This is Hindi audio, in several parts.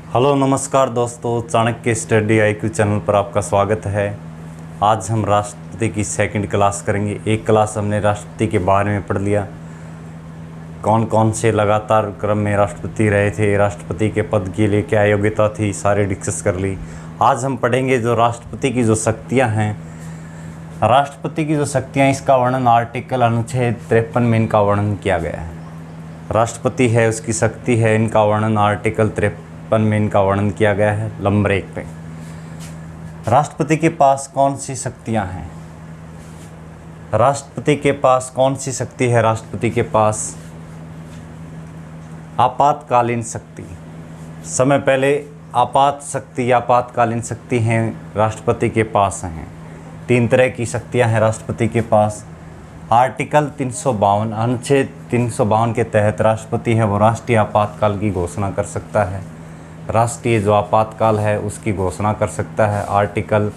हेलो नमस्कार दोस्तों, चाणक्य स्टडी IQ चैनल पर आपका स्वागत है। आज हम राष्ट्रपति की सेकंड क्लास करेंगे। एक क्लास हमने राष्ट्रपति के बारे में पढ़ लिया, कौन कौन से लगातार क्रम में राष्ट्रपति रहे थे, राष्ट्रपति के पद के लिए क्या योग्यता थी, सारे डिस्कस कर ली। आज हम पढ़ेंगे जो राष्ट्रपति की जो शक्तियाँ हैं। राष्ट्रपति की जो शक्तियाँ, इसका वर्णन आर्टिकल अनुच्छेद 53 में इनका वर्णन किया गया है। राष्ट्रपति है, उसकी शक्ति है, इनका वर्णन आर्टिकल 53 में इनका वर्णन किया गया है। नंबर 1 पे राष्ट्रपति के पास कौन सी शक्तियां हैं? राष्ट्रपति के पास कौन सी शक्ति है? राष्ट्रपति के पास आपातकालीन शक्ति। समय पहले आपातकालीन शक्ति हैं राष्ट्रपति के पास हैं। 3 तरह की शक्तियां हैं राष्ट्रपति के पास। आर्टिकल 352 अनुच्छेद 352 के तहत राष्ट्रपति है वो राष्ट्रीय आपातकाल की घोषणा कर सकता है। राष्ट्रीय जो आपातकाल है उसकी घोषणा कर सकता है। आर्टिकल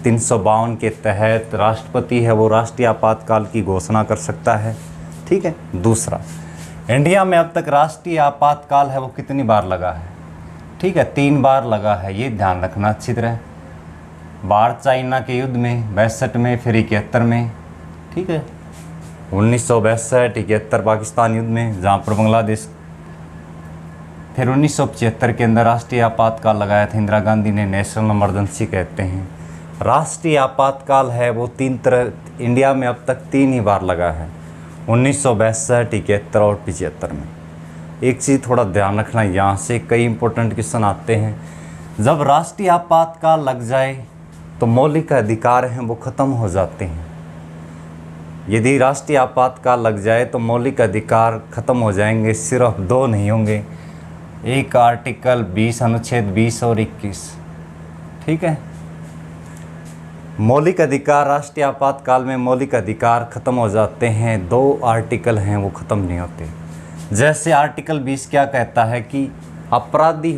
352 के तहत राष्ट्रपति है वो राष्ट्रीय आपातकाल की घोषणा कर सकता है। ठीक है। दूसरा, इंडिया में अब तक राष्ट्रीय आपातकाल है वो कितनी बार लगा है? ठीक है, 3 बार लगा है। ये ध्यान रखना अच्छी तरह। भारत चाइना के युद्ध में 62 में, फिर 71 में। ठीक है, 1962, 71 पाकिस्तान युद्ध में जहाँ पर बांग्लादेश, फिर 1975 के अंदर राष्ट्रीय आपातकाल लगाया था इंदिरा गांधी ने, नेशनल इमरजेंसी कहते हैं। राष्ट्रीय आपातकाल है वो 3 तरह, इंडिया में अब तक 3 ही बार लगा है, 1962, 71 और 75 में। एक चीज़ थोड़ा ध्यान रखना, यहाँ से कई इंपॉर्टेंट क्वेश्चन आते हैं। जब राष्ट्रीय आपातकाल लग जाए तो मौलिक अधिकार हैं वो ख़त्म हो जाते हैं। यदि राष्ट्रीय आपातकाल लग जाए तो मौलिक अधिकार ख़त्म हो जाएंगे, सिर्फ 2 नहीं होंगे। एक आर्टिकल 20 अनुच्छेद 20 और 21। ठीक है, मौलिक अधिकार, राष्ट्रीय आपातकाल में मौलिक अधिकार ख़त्म हो जाते हैं। 2 आर्टिकल हैं वो ख़त्म नहीं होते। जैसे आर्टिकल 20 क्या कहता है कि अपराधी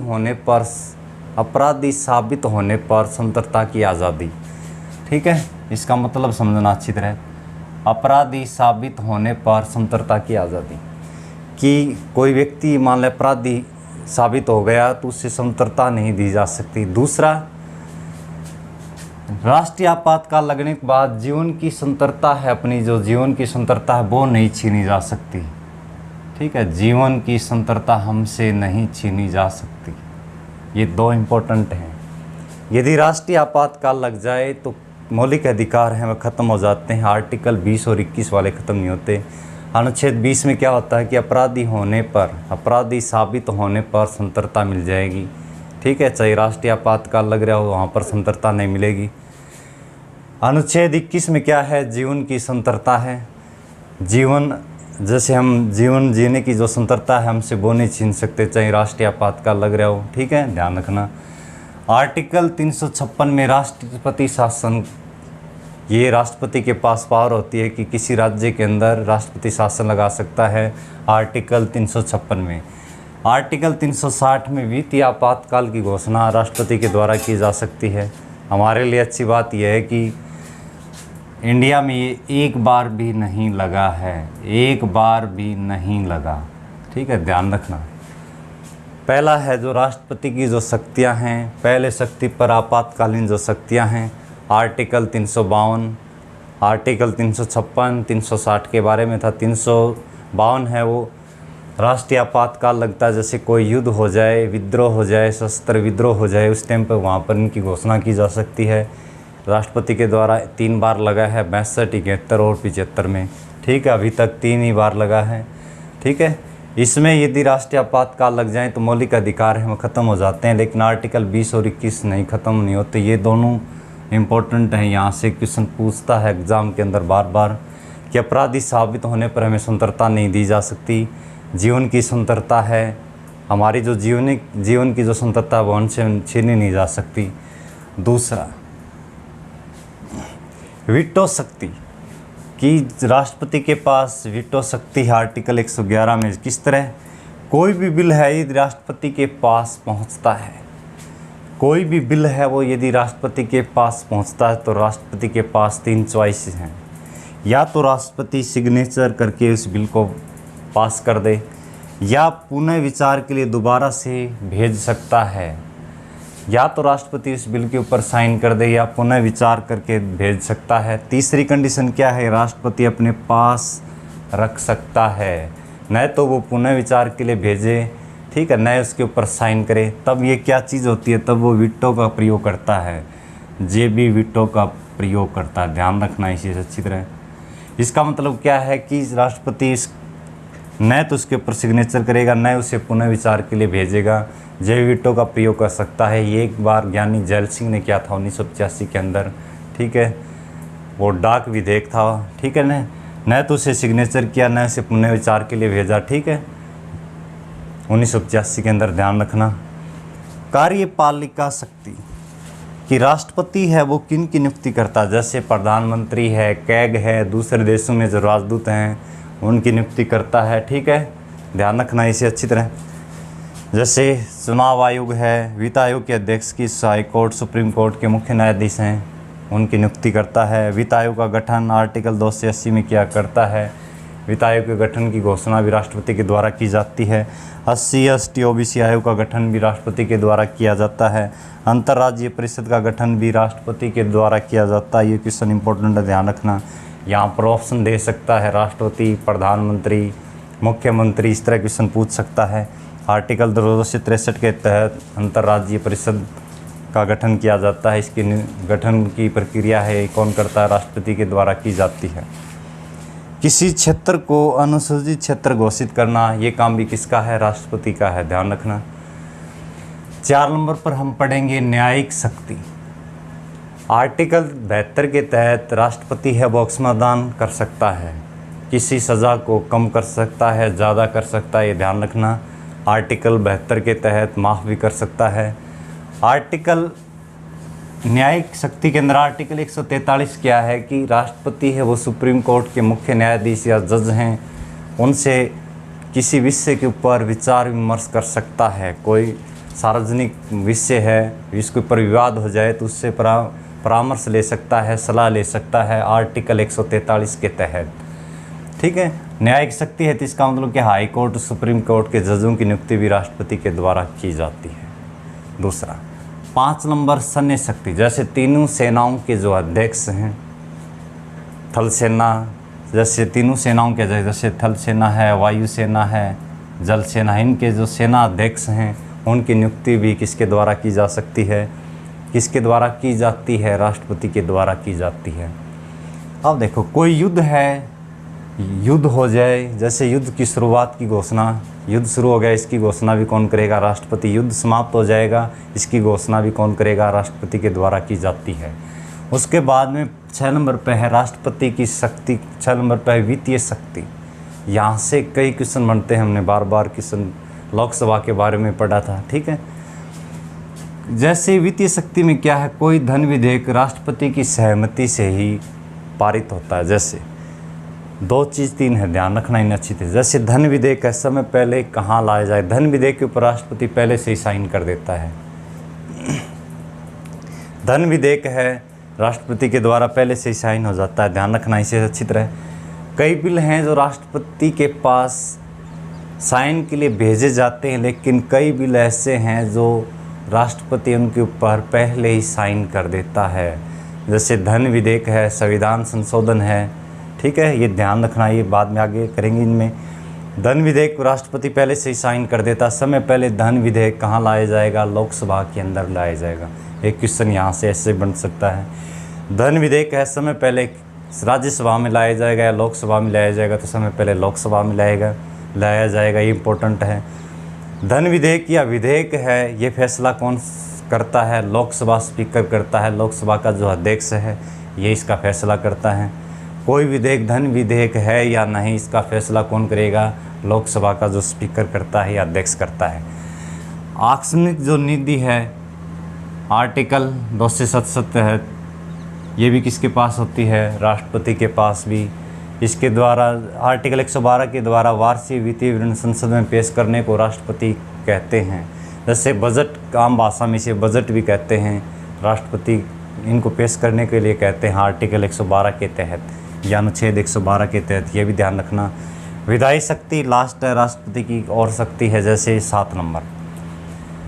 साबित होने पर स्वतंत्रता की आज़ादी। ठीक है, इसका मतलब समझना अच्छी तरह। अपराधी साबित होने पर स्वतंत्रता की आज़ादी, कि कोई व्यक्ति मान लें अपराधी साबित हो गया तो उससे स्वतंत्रता नहीं दी जा सकती। दूसरा, राष्ट्रीय आपातकाल लगने के बाद जीवन की स्वतंत्रता है, अपनी जो जीवन की स्वतंत्रता है वो नहीं छीनी जा सकती। ठीक है, जीवन की स्वतंत्रता हमसे नहीं छीनी जा सकती। ये 2 इम्पोर्टेंट हैं। यदि राष्ट्रीय आपातकाल लग जाए तो मौलिक अधिकार हैं वह ख़त्म हो जाते हैं। आर्टिकल 20 और 21 वाले ख़त्म नहीं होते। अनुच्छेद 20 में क्या होता है कि अपराधी साबित होने पर स्वतंत्रता मिल जाएगी। ठीक है, चाहे राष्ट्रीय आपातकाल लग रहा हो वहाँ पर स्वतंत्रता नहीं मिलेगी। अनुच्छेद 21 में क्या है? जीवन की स्वतंत्रता है। जैसे हम जीवन जीने की जो स्वतंत्रता है हमसे वो नहीं छीन सकते, चाहे राष्ट्रीय आपातकाल लग रहा हो। ठीक है, ध्यान रखना। आर्टिकल 356 में राष्ट्रपति शासन, ये राष्ट्रपति के पास पावर होती है कि किसी राज्य के अंदर राष्ट्रपति शासन लगा सकता है। आर्टिकल 356 में। आर्टिकल 360 में वित्तीय आपातकाल की घोषणा राष्ट्रपति के द्वारा की जा सकती है। हमारे लिए अच्छी बात यह है कि इंडिया में ये 1 बार भी नहीं लगा है, 1 बार भी नहीं लगा। ठीक है, ध्यान रखना। पहला है जो राष्ट्रपति की जो शक्तियां हैं, पहले शक्ति पर आपातकालीन जो शक्तियां हैं, आर्टिकल 352, आर्टिकल 356, 360 के बारे में था। 352 है वो राष्ट्रीय आपातकाल लगता है, जैसे कोई युद्ध हो जाए, विद्रोह हो जाए, सशस्त्र विद्रोह हो जाए, उस टाइम पर वहाँ पर इनकी घोषणा की जा सकती है। राष्ट्रपति के द्वारा 3 बार लगा है, 62, 71 और 75 में। ठीक है, अभी तक 3 ही बार लगा है। ठीक है, इसमें यदि राष्ट्रीय आपातकाल लग जाए तो मौलिक अधिकार हैं वो ख़त्म हो जाते हैं, लेकिन आर्टिकल 20 और 21 नहीं ख़त्म नहीं होते। ये दोनों इम्पोर्टेंट हैं। यहाँ से क्वेश्चन पूछता है एग्ज़ाम के अंदर बार बार कि अपराधी साबित होने पर हमें स्वतंत्रता नहीं दी जा सकती। जीवन की स्वतंत्रता है, हमारी जो जीवन की जो स्वतंत्रता है वो हमसे छीनी नहीं जा सकती। दूसरा, वीटो शक्ति, कि राष्ट्रपति के पास वीटो शक्ति है। आर्टिकल 111 में किस तरह कोई भी बिल है यदि राष्ट्रपति के पास पहुंचता है, कोई भी बिल है वो यदि राष्ट्रपति के पास पहुंचता है तो राष्ट्रपति के पास 3 चॉइस हैं। या तो राष्ट्रपति सिग्नेचर करके उस बिल को पास कर दे, या पुनः विचार के लिए दोबारा से भेज सकता है। या तो राष्ट्रपति इस बिल के ऊपर साइन कर दे या पुनः विचार करके भेज सकता है। तीसरी कंडीशन क्या है, राष्ट्रपति अपने पास रख सकता है, न तो वो पुनः विचार के लिए भेजे, ठीक है, न उसके ऊपर साइन करे। तब ये क्या चीज़ होती है, तब वो वीटो का प्रयोग करता है, जे भी वीटो का प्रयोग करता है। ध्यान रखना इसी से अच्छी तरह। इसका मतलब क्या है कि राष्ट्रपति न तो उसके ऊपर सिग्नेचर करेगा, न उसे पुनः विचार के लिए भेजेगा, जे वीटो का प्रयोग कर सकता है। ये एक बार ज्ञानी जैल सिंह ने किया था 1985 के अंदर, ठीक है, वो डाक विधेयक था, ठीक है, न तो उसे सिग्नेचर किया, न उसे पुनः विचार के लिए भेजा, ठीक है, 1985 के अंदर। ध्यान रखना। कार्यपालिका शक्ति कि राष्ट्रपति है वो किन की नियुक्ति करता है, जैसे प्रधानमंत्री है, कैग है, दूसरे देशों में जो राजदूत हैं उनकी नियुक्ति करता है, ठीक है, ध्यान रखना इसे अच्छी तरह। जैसे चुनाव आयोग है, वित्त आयोग के अध्यक्ष की हाई कोर्ट सुप्रीम कोर्ट के मुख्य न्यायाधीश हैं, उनकी नियुक्ति करता है। वित्त आयोग का गठन आर्टिकल 280 में किया करता है। वित्त आयोग के गठन की घोषणा भी राष्ट्रपति के द्वारा की जाती है। SC ST OBC आयोग का गठन भी राष्ट्रपति के द्वारा किया जाता है। अंतर्राज्यीय परिषद का गठन भी राष्ट्रपति के द्वारा किया जाता है। ये क्वेश्चन इंपॉर्टेंट है, ध्यान रखना। यहाँ पर ऑप्शन दे सकता है, राष्ट्रपति, प्रधानमंत्री, मुख्यमंत्री, इस तरह क्वेश्चन पूछ सकता है। आर्टिकल 263 के तहत अंतर्राज्यीय परिषद का गठन किया जाता है। इसकी गठन की प्रक्रिया है कौन करता है, राष्ट्रपति के द्वारा की जाती है। किसी क्षेत्र को अनुसूचित क्षेत्र घोषित करना, ये काम भी किसका है, राष्ट्रपति का है, ध्यान रखना। 4 नंबर पर हम पढ़ेंगे न्यायिक शक्ति। आर्टिकल 72 के तहत राष्ट्रपति है वो क्षमादान कर सकता है, किसी सज़ा को कम कर सकता है, ज़्यादा कर सकता है, ये ध्यान रखना। आर्टिकल 72 के तहत माफ़ भी कर सकता है। आर्टिकल न्यायिक शक्ति के अंदर आर्टिकल 143 क्या है कि राष्ट्रपति है वो सुप्रीम कोर्ट के मुख्य न्यायाधीश या जज हैं, उनसे किसी विषय के ऊपर विचार विमर्श कर सकता है। कोई सार्वजनिक विषय है, इसके ऊपर विवाद हो जाए तो उससे परामर्श ले सकता है, सलाह ले सकता है, आर्टिकल 143 के तहत, ठीक है। न्यायिक शक्ति है तो इसका मतलब कि हाई कोर्ट सुप्रीम कोर्ट के जजों की नियुक्ति भी राष्ट्रपति के द्वारा की जाती है। दूसरा 5 नंबर सैन्य शक्ति, जैसे तीनों सेनाओं के जो अध्यक्ष हैं, थल सेना, जैसे तीनों सेनाओं के जैसे थल सेना है, वायु सेना है, जल सेना, इनके जो सेना अध्यक्ष हैं उनकी नियुक्ति भी किसके द्वारा की जा सकती है, किसके द्वारा की जाती है, राष्ट्रपति के द्वारा की जाती है। अब देखो कोई युद्ध है, युद्ध हो जाए, जैसे युद्ध की शुरुआत की घोषणा, युद्ध शुरू हो गया, इसकी घोषणा भी कौन करेगा, राष्ट्रपति। युद्ध समाप्त हो जाएगा, इसकी घोषणा भी कौन करेगा, राष्ट्रपति के द्वारा की जाती है। उसके बाद में 6 नंबर पे है राष्ट्रपति की शक्ति, 6 नंबर पे है वित्तीय शक्ति। यहाँ से कई क्वेश्चन बनते हैं, हमने बार बार क्वेश्चन लोकसभा के बारे में पढ़ा था, ठीक है। जैसे वित्तीय शक्ति में क्या है, कोई धन विधेयक राष्ट्रपति की सहमति से ही पारित होता है। जैसे 2 चीज़ 3 है, ध्यान रखना इन अच्छी थी। जैसे धन विधेयक समय पहले कहाँ लाया जाए, धन विधेयक के ऊपर राष्ट्रपति पहले से ही साइन कर देता है। धन विधेयक है राष्ट्रपति के द्वारा पहले से ही साइन हो जाता है, ध्यान रखना इसे अच्छी तरह। कई बिल हैं जो राष्ट्रपति के पास साइन के लिए भेजे जाते हैं, लेकिन कई बिल ऐसे हैं जो राष्ट्रपति उनके ऊपर पहले ही साइन कर देता है। जैसे धन विधेयक है, संविधान संशोधन है, ठीक है, ये ध्यान रखना, ये बाद में आगे करेंगे। इनमें धन विधेयक राष्ट्रपति पहले से ही साइन कर देता, समय पहले धन विधेयक कहाँ लाया जाएगा, लोकसभा के अंदर लाया जाएगा। एक क्वेश्चन यहाँ से ऐसे बन सकता है, धन विधेयक है समय पहले राज्यसभा में लाया जाएगा या लोकसभा में लाया जाएगा, तो समय पहले लोकसभा में लाया जाएगा, ये इम्पोर्टेंट है। धन विधेयक या विधेयक है, ये फैसला कौन करता है, लोकसभा स्पीकर करता है, लोकसभा का जो अध्यक्ष है ये इसका फैसला करता है। कोई विधेयक धन विधेयक है या नहीं, इसका फैसला कौन करेगा, लोकसभा का जो स्पीकर करता है या अध्यक्ष करता है। आकस्मिक जो निधि है आर्टिकल 267 है, ये भी किसके पास होती है, राष्ट्रपति के पास भी। इसके द्वारा आर्टिकल 112 के द्वारा वार्षिक वित्तीय विवरण संसद में पेश करने को राष्ट्रपति कहते हैं। जैसे बजट, आम भाषा में इसे बजट भी कहते हैं, राष्ट्रपति इनको पेश करने के लिए कहते हैं आर्टिकल 112 के तहत या अनुच्छेद 112 के तहत, ये भी ध्यान रखना। विधायी शक्ति लास्ट है राष्ट्रपति की, और शक्ति है जैसे 7 नंबर।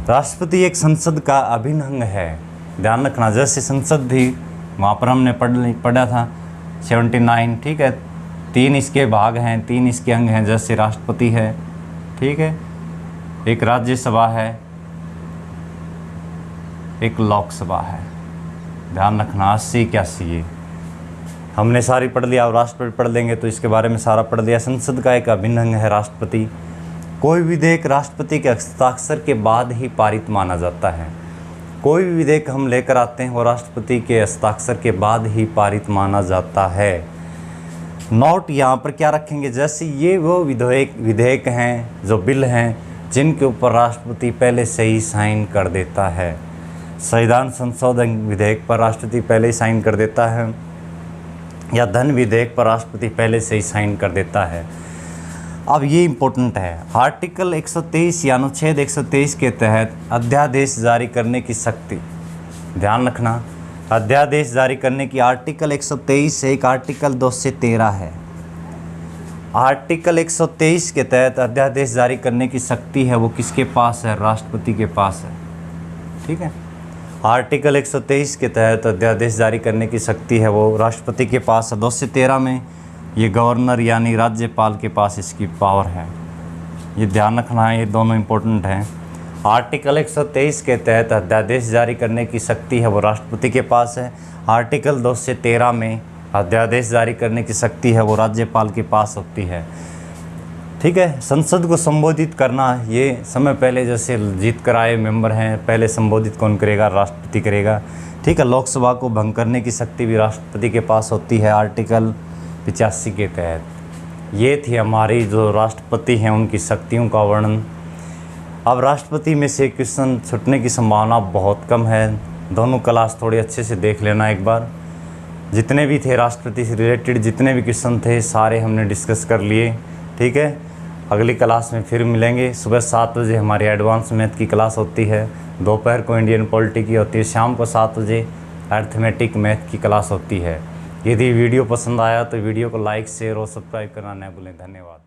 राष्ट्रपति एक संसद का अभिन्न अंग है, ध्यान रखना। जैसे संसद भी वहाँ पर हमने पढ़ा था 79, ठीक है। 3 इसके भाग हैं, 3 इसके अंग हैं, जैसे राष्ट्रपति है, ठीक है, एक राज्यसभा है, एक लोकसभा है, ध्यान रखना। 80 81 ये हमने सारी पढ़ लिया। अब राष्ट्रपति पढ़ लेंगे तो इसके बारे में सारा पढ़ लिया। संसद का एक अभिन्न अंग है राष्ट्रपति। कोई विधेयक राष्ट्रपति के हस्ताक्षर के बाद ही पारित माना जाता है। कोई भी विधेयक हम लेकर आते हैं वो राष्ट्रपति के हस्ताक्षर के बाद ही पारित माना जाता है। नोट यहाँ पर क्या रखेंगे, जैसे ये वो विधेयक हैं, जो बिल हैं, जिनके ऊपर राष्ट्रपति पहले से ही साइन कर देता है। संविधान संशोधन विधेयक पर राष्ट्रपति पहले ही साइन कर देता है, या धन विधेयक पर राष्ट्रपति पहले से ही साइन कर देता है। अब ये इम्पोर्टेंट है, आर्टिकल 123 या अनुच्छेद 123 के तहत अध्यादेश जारी करने की शक्ति, ध्यान रखना, अध्यादेश जारी करने की आर्टिकल 123 से एक आर्टिकल 2 से 13 है। आर्टिकल 123 के तहत अध्यादेश जारी करने की शक्ति है वो किसके पास है, राष्ट्रपति के पास है, ठीक है। आर्टिकल 123 के तहत अध्यादेश जारी करने की शक्ति है वो राष्ट्रपति के पास है। 2 से 13 में ये गवर्नर यानी राज्यपाल के पास इसकी पावर है, ये ध्यान रखना है, ये दोनों इम्पोर्टेंट हैं। आर्टिकल 123 के तहत अध्यादेश जारी करने की शक्ति है वो राष्ट्रपति के पास है। आर्टिकल 2 से 13 में अध्यादेश जारी करने की शक्ति है वो राज्यपाल के पास होती है, ठीक है। संसद को संबोधित करना, ये समय पहले जैसे जीत कर आए मेंबर हैं, पहले संबोधित कौन करेगा, राष्ट्रपति करेगा, ठीक है। लोकसभा को भंग करने की शक्ति भी राष्ट्रपति के पास होती है आर्टिकल 85 के तहत। ये थी हमारी जो राष्ट्रपति हैं उनकी शक्तियों का वर्णन। अब राष्ट्रपति में से क्वेश्चन छूटने की संभावना बहुत कम है। दोनों क्लास थोड़ी अच्छे से देख लेना एक बार। जितने भी थे राष्ट्रपति से रिलेटेड जितने भी क्वेश्चन थे सारे हमने डिस्कस कर लिए, ठीक है। अगली क्लास में फिर मिलेंगे। सुबह 7 बजे हमारी एडवांस मैथ की क्लास होती है, दोपहर को इंडियन पॉलिटी की होती है, शाम को 7 बजे अर्थमेटिक मैथ की क्लास होती है। यदि वीडियो पसंद आया तो वीडियो को लाइक, शेयर और सब्सक्राइब करना न भूलें। धन्यवाद।